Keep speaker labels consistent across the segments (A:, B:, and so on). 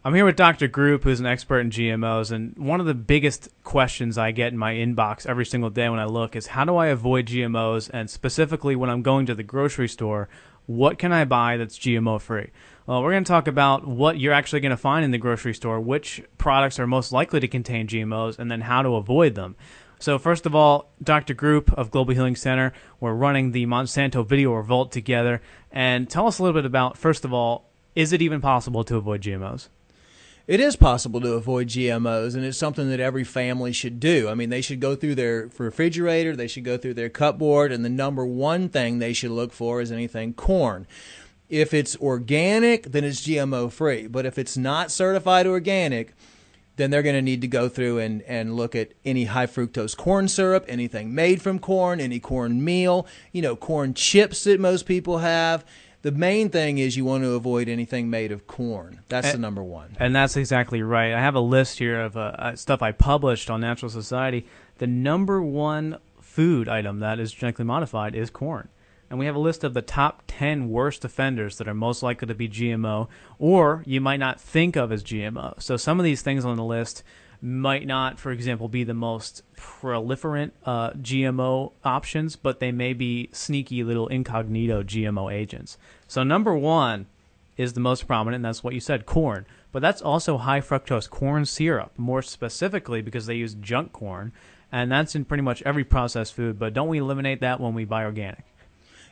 A: I'm here with Dr. Group, who's an expert in GMOs, and one of the biggest questions I get in my inbox every single day when I look is how do I avoid GMOs, and specifically when I'm going to the grocery store, what can I buy that's GMO-free? Well, we're going to talk about what you're actually going to find in the grocery store, which products are most likely to contain GMOs, and then how to avoid them. So first of all, Dr. Group of Global Healing Center, we're running the Monsanto Video Revolt together, and tell us a little bit about, first of all, is it even possible to avoid GMOs?
B: It is possible to avoid GMOs, and it's something that every family should do. I mean, they should go through their refrigerator, they should go through their cupboard, and the number one thing they should look for is anything corn. If it's organic, then it's GMO-free. But if it's not certified organic, then they're going to need to go through and look at any high fructose corn syrup, anything made from corn, any corn meal, corn chips that most people have. The main thing is you want to avoid anything made of corn. That's the number one.
A: And that's exactly right. I have a list here of stuff I published on Natural Society. The number one food item that is genetically modified is corn. And we have a list of the top 10 worst offenders that are most likely to be GMO, or you might not think of as GMO. So some of these things on the list might not, for example, be the most proliferant GMO options, but they may be sneaky little incognito GMO agents. So number one is the most prominent, and that's what you said, corn. But that's also high fructose corn syrup, more specifically because they use junk corn, and that's in pretty much every processed food. But don't we eliminate that when we buy organic?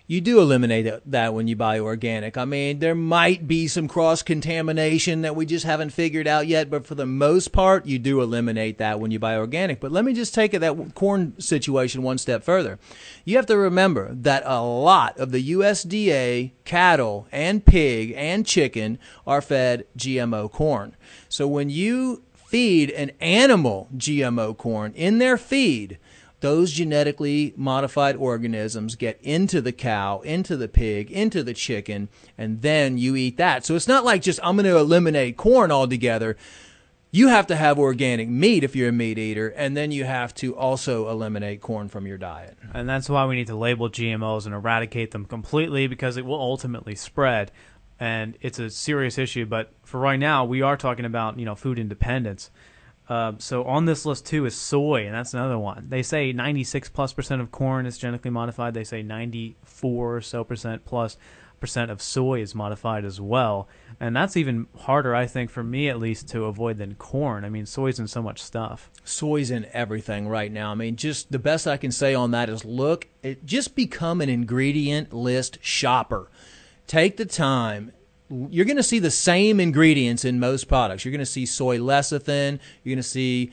B: You do eliminate that when you buy organic. I mean, there might be some cross-contamination that we just haven't figured out yet, but for the most part, you do eliminate that when you buy organic. But let me just take that corn situation one step further. You have to remember that a lot of the USDA cattle and pig and chicken are fed GMO corn. So when you feed an animal GMO corn in their feed, those genetically modified organisms get into the cow, into the pig, into the chicken, and then you eat that. So it's not like just I'm going to eliminate corn altogether. You have to have organic meat if you're a meat eater, and then you have to also eliminate corn from your diet.
A: And that's why we need to label GMOs and eradicate them completely, because it will ultimately spread. And it's a serious issue, but for right now, we are talking about, food independence. So on this list too is soy, and that's another one. They say 96+% of corn is genetically modified. They say 94 or so percent of soy is modified as well, and that's even harder, I think, for me at least, to avoid than corn. I mean, soy's in so much stuff. Soy's
B: in everything right now. I mean, just the best I can say on that is just become an ingredient list shopper. Take the time. You're going to see the same ingredients in most products. You're going to see soy lecithin. You're going to see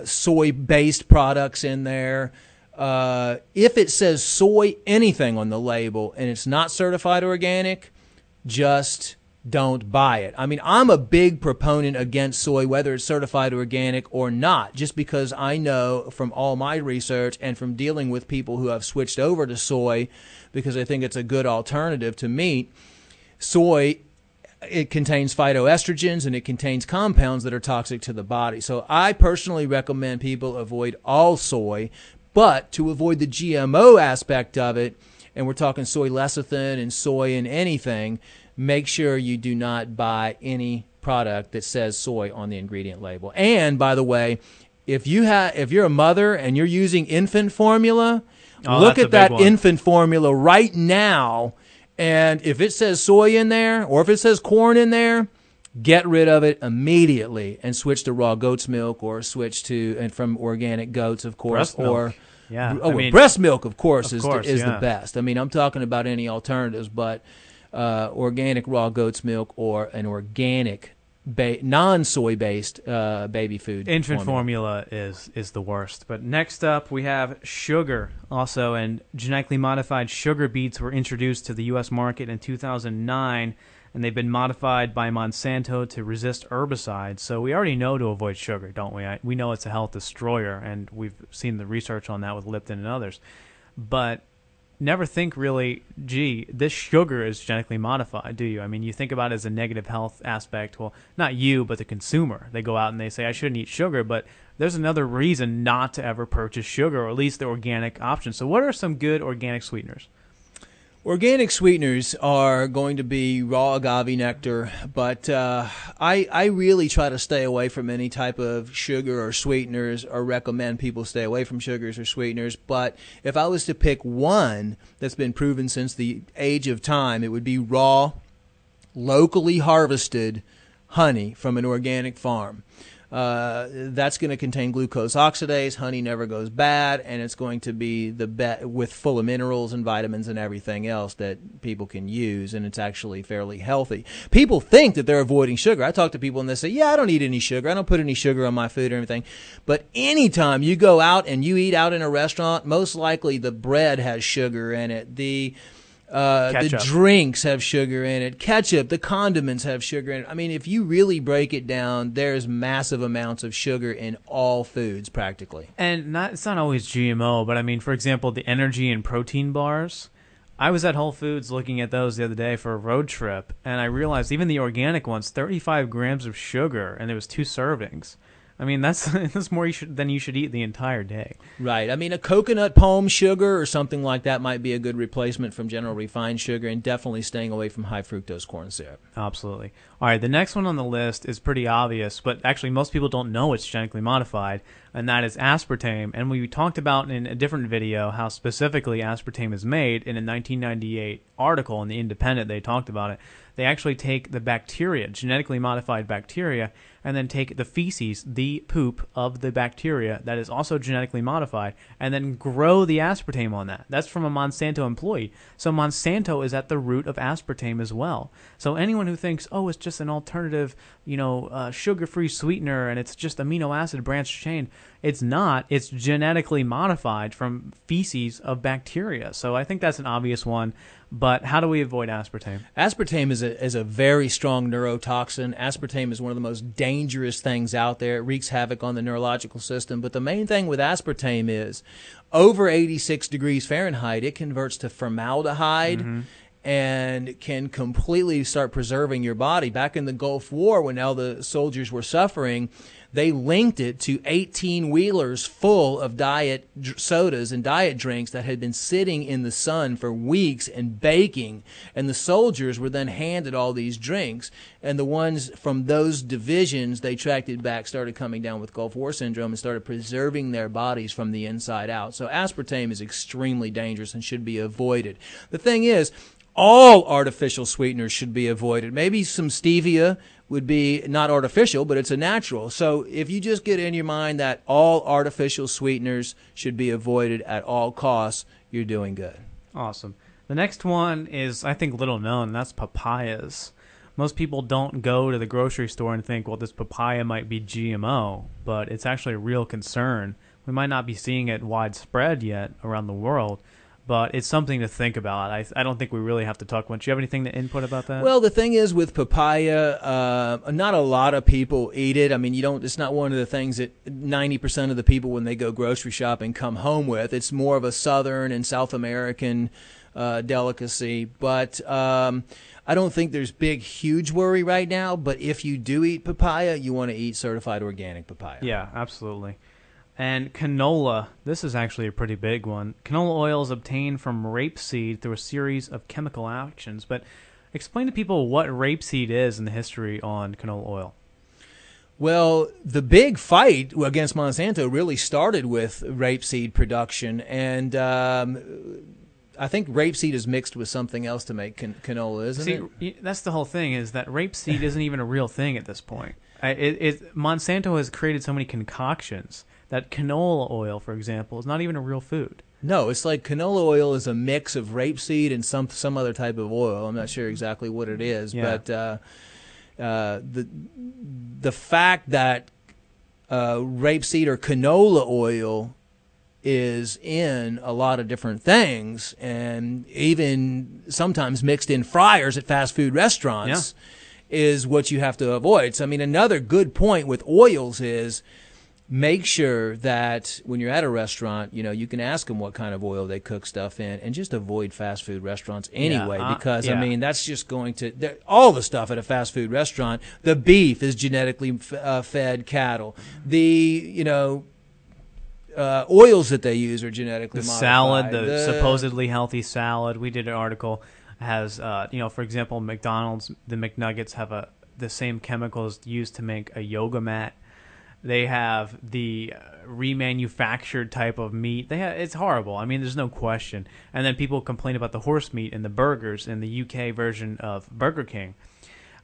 B: soy-based products in there. If it says soy anything on the label and it's not certified organic, just don't buy it. I mean, I'm a big proponent against soy, whether it's certified organic or not, just because I know from all my research and from dealing with people who have switched over to soy because I think it's a good alternative to meat. Soy, it contains phytoestrogens and it contains compounds that are toxic to the body. So I personally recommend people avoid all soy, but to avoid the GMO aspect of it, and we're talking soy lecithin and soy in anything, make sure you do not buy any product that says soy on the ingredient label. And by the way, if you're a mother and you're using infant formula, look at that infant formula right now. And if it says soy in there, or if it says corn in there, get rid of it immediately and switch to raw goat's milk, or switch to, and from organic goats, of course,
A: breast milk.
B: Breast milk, of course, is the best. I mean, I'm talking about any alternatives, but organic raw goat's milk or an organic non-soy-based baby food.
A: Infant formula is the worst. But next up, we have sugar also, and genetically modified sugar beets were introduced to the U.S. market in 2009, and they've been modified by Monsanto to resist herbicides. So we already know to avoid sugar, don't we? We know it's a health destroyer, and we've seen the research on that with Lipton and others. But never think really, gee, this sugar is genetically modified, do you? I mean, you think about it as a negative health aspect. Well, not you, but the consumer. They go out and they say, I shouldn't eat sugar, but there's another reason not to ever purchase sugar, or at least the organic option. So what are some good organic sweeteners?
B: Organic sweeteners are going to be raw agave nectar, but I really try to stay away from any type of sugar or sweeteners, or recommend people stay away from sugars or sweeteners. But if I was to pick one that's been proven since the age of time, it would be raw, locally harvested honey from an organic farm. That's going to contain glucose oxidase. Honey never goes bad, and it's going to be with full of minerals and vitamins and everything else that people can use, and it's actually fairly healthy. People think that they're avoiding sugar. I talk to people and they say, yeah, I don't eat any sugar. I don't put any sugar on my food or anything. But anytime you go out and you eat out in a restaurant, most likely the bread has sugar in it. The drinks have sugar in it. Ketchup, the condiments have sugar in it. I mean, if you really break it down, there's massive amounts of sugar in all foods practically.
A: And it's not always GMO, but I mean, for example, the energy and protein bars. I was at Whole Foods looking at those the other day for a road trip, and I realized even the organic ones, 35 grams of sugar, and there was 2 servings. I mean, that's more than you should eat the entire day.
B: Right. I mean, a coconut palm sugar or something like that might be a good replacement from general refined sugar, and definitely staying away from high fructose corn syrup.
A: Absolutely. All right, the next one on the list is pretty obvious, but actually most people don't know it's genetically modified, and that is aspartame. And we talked about in a different video how specifically aspartame is made. In a 1998 article in The Independent, they talked about it. They actually take the bacteria, genetically modified bacteria, and then take the feces, the poop of the bacteria that is also genetically modified, and then grow the aspartame on that. That's from a Monsanto employee. So Monsanto is at the root of aspartame as well. So anyone who thinks, oh, it's just an alternative, sugar-free sweetener and it's just amino acid branched chain, it's not. It's genetically modified from feces of bacteria. So I think that's an obvious one. But how do we avoid aspartame?
B: Aspartame is a very strong neurotoxin. Aspartame is one of the most dangerous things out there. It wreaks havoc on the neurological system. But the main thing with aspartame is over 86 degrees Fahrenheit, it converts to formaldehyde. Mm-hmm. And can completely start preserving your body. Back in the Gulf War, when all the soldiers were suffering, they linked it to 18-wheelers full of diet sodas and diet drinks that had been sitting in the sun for weeks and baking. And the soldiers were then handed all these drinks. And the ones from those divisions they tracked it back started coming down with Gulf War syndrome and started preserving their bodies from the inside out. So aspartame is extremely dangerous and should be avoided. The thing is, all artificial sweeteners should be avoided. Maybe some stevia would be not artificial, but it's a natural. So if you just get in your mind that all artificial sweeteners should be avoided at all costs, you're doing good.
A: Awesome. The next one is, I think, little known, and that's papayas. Most people don't go to the grocery store and think, well, this papaya might be GMO, but it's actually a real concern. We might not be seeing it widespread yet around the world, but it's something to think about. I don't think we really have to talk much. Do you have anything to input about that?
B: Well, the thing is with papaya, not a lot of people eat it. I mean, it's not one of the things that 90% of the people when they go grocery shopping come home with. It's more of a Southern and South American delicacy. But I don't think there's huge worry right now. But if you do eat papaya, you want to eat certified organic papaya.
A: Yeah, absolutely. And canola, this is actually a pretty big one. Canola oil is obtained from rapeseed through a series of chemical actions. But explain to people what rapeseed is and the history on canola oil.
B: Well, the big fight against Monsanto really started with rapeseed production. And I think rapeseed is mixed with something else to make canola, isn't it?
A: That's the whole thing, is that rapeseed isn't even a real thing at this point. Monsanto has created so many concoctions that canola oil, for example, is not even a real food.
B: No, it's like canola oil is a mix of rapeseed and some other type of oil. I'm not sure exactly what it is,
A: yeah.
B: But the fact that rapeseed or canola oil is in a lot of different things, and even sometimes mixed in fryers at fast food restaurants, is what you have to avoid. So, I mean, another good point with oils is make sure that when you're at a restaurant, you can ask them what kind of oil they cook stuff in, and just avoid fast food restaurants anyway, because, I mean, that's just going to, all the stuff at a fast food restaurant, the beef is genetically fed cattle. The, oils that they use are genetically
A: The
B: modified.
A: salad, the supposedly healthy salad. We did an article has, for example, McDonald's, the McNuggets have the same chemicals used to make a yoga mat. They have the remanufactured type of meat. It's horrible. I mean, there's no question. And then people complain about the horse meat in the burgers in the UK version of Burger King.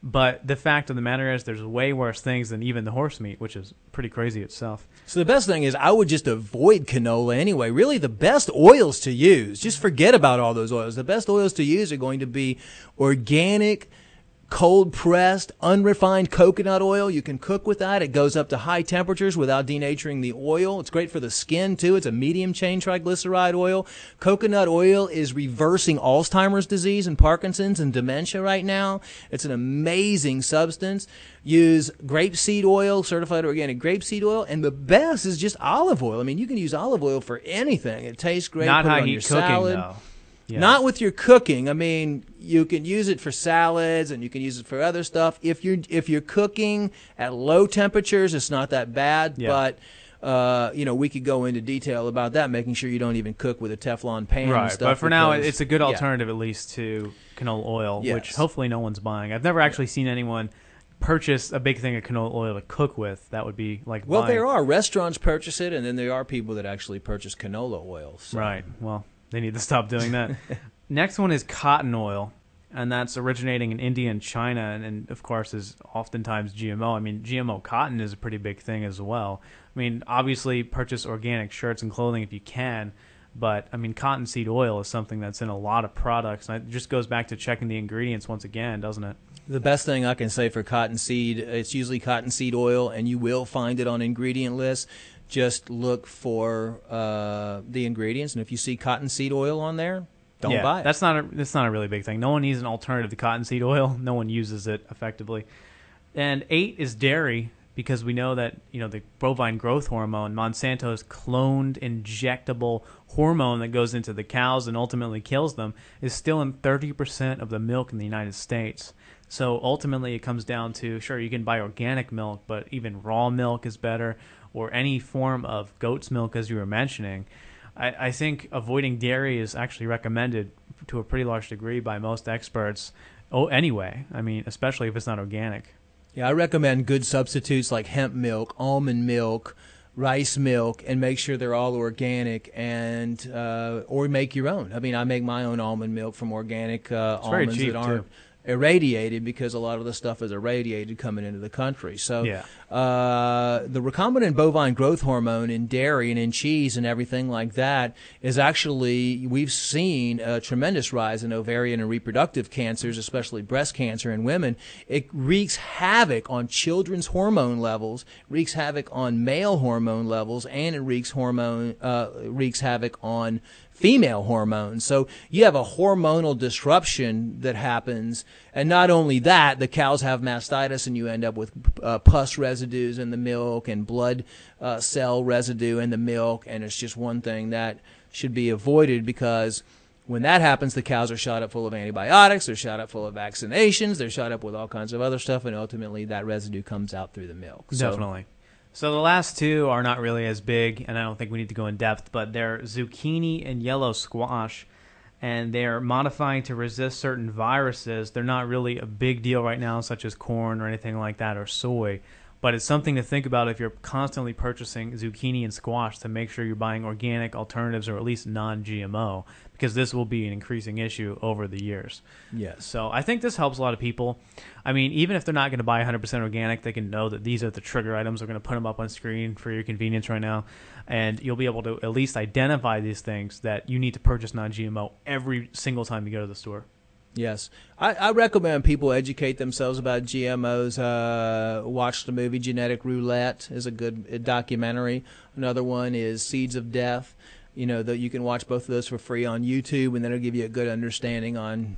A: But the fact of the matter is there's way worse things than even the horse meat, which is pretty crazy itself.
B: So the best thing is I would just avoid canola anyway. Really, the best oils to use, just forget about all those oils. The best oils to use are going to be organic, cold-pressed, unrefined coconut oil. You can cook with that. It goes up to high temperatures without denaturing the oil. It's great for the skin, too. It's a medium-chain triglyceride oil. Coconut oil is reversing Alzheimer's disease and Parkinson's and dementia right now. It's an amazing substance. Use grapeseed oil, certified organic grapeseed oil, and the best is just olive oil. I mean, you can use olive oil for anything. It tastes great.
A: Not
B: Put it
A: high
B: on
A: heat
B: your
A: cooking,
B: salad.
A: though. Yeah.
B: Not with your cooking. I mean, you can use it for salads and you can use it for other stuff. If you're cooking at low temperatures, it's not that bad.
A: Yeah.
B: But we could go into detail about that, making sure you don't even cook with a Teflon pan
A: Right,
B: and stuff.
A: but for now, it's a good alternative at least to canola oil,
B: Yes.
A: which hopefully no one's buying. I've never actually seen anyone purchase a big thing of canola oil to cook with. That would be like
B: Well,
A: buying.
B: there are restaurants purchase it, and then there are people that actually purchase canola oil. So.
A: Right. Well, they need to stop doing that. Next one is cotton oil, and that's originating in India and China, and of course is oftentimes GMO. I mean, GMO cotton is a pretty big thing as well. I mean, obviously purchase organic shirts and clothing if you can, but I mean, cottonseed oil is something that's in a lot of products, and it just goes back to checking the ingredients once again, doesn't it?
B: The best thing I can say for cottonseed, it's usually cottonseed oil, and you will find it on ingredient lists. Just look for the ingredients, and if you see cottonseed oil on there, don't buy it.
A: That's not a really big thing. No one needs an alternative to cottonseed oil. No one uses it effectively. And 8 is dairy, because we know that the bovine growth hormone, Monsanto's cloned injectable hormone that goes into the cows and ultimately kills them, is still in 30% of the milk in the United States. So ultimately it comes down to, sure, you can buy organic milk, but even raw milk is better, or any form of goat's milk, as you were mentioning. I think avoiding dairy is actually recommended to a pretty large degree by most experts. Anyway, I mean, especially if it's not organic.
B: Yeah, I recommend good substitutes like hemp milk, almond milk, rice milk, and make sure they're all organic, and or make your own. I mean, I make my own almond milk from organic almonds that aren't irradiated, because a lot of the stuff is irradiated coming into the country. So the recombinant bovine growth hormone in dairy and in cheese and everything like that is actually, we've seen a tremendous rise in ovarian and reproductive cancers, especially breast cancer in women. It wreaks havoc on children's hormone levels, wreaks havoc on male hormone levels, and it wreaks havoc on female hormones. So you have a hormonal disruption that happens, and not only that, the cows have mastitis, and you end up with pus residues in the milk and blood cell residue in the milk, and it's just one thing that should be avoided, because when that happens, the cows are shot up full of antibiotics, they're shot up full of vaccinations, they're shot up with all kinds of other stuff, and ultimately that residue comes out through the milk.
A: Definitely. So the last two are not really as big, and I don't think we need to go in depth, but they're zucchini and yellow squash, and they're modifying to resist certain viruses. They're not really a big deal right now, such as corn or anything like that, or soy, but it's something to think about if you're constantly purchasing zucchini and squash, to make sure you're buying organic alternatives, or at least non-GMO, because this will be an increasing issue over the years.
B: Yes.
A: So I think this helps a lot of people. I mean, even if they're not going to buy 100% organic, they can know that these are the trigger items. We're going to put them up on screen for your convenience right now, and you'll be able to at least identify these things that you need to purchase non-GMO every single time you go to the store.
B: Yes. I recommend people educate themselves about GMOs. Watch the movie Genetic Roulette is a good documentary. Another one is Seeds of Death. You can watch both of those for free on YouTube, and that'll give you a good understanding on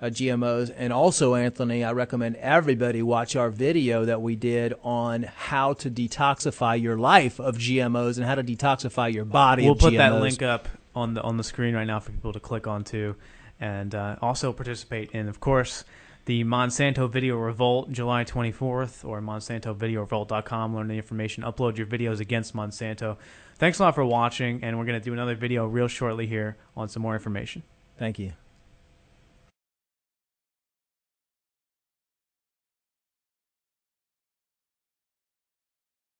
B: GMOs. And also, Anthony, I recommend everybody watch our video that we did on how to detoxify your life of GMOs and how to detoxify your body of GMOs.
A: We'll put that link up on the screen right now for people to click on too. And also participate in, of course, the Monsanto Video Revolt, July 24th, or MonsantoVideoRevolt.com. Learn the information. Upload your videos against Monsanto. Thanks a lot for watching, and we're going to do another video real shortly here on some more information.
B: Thank you.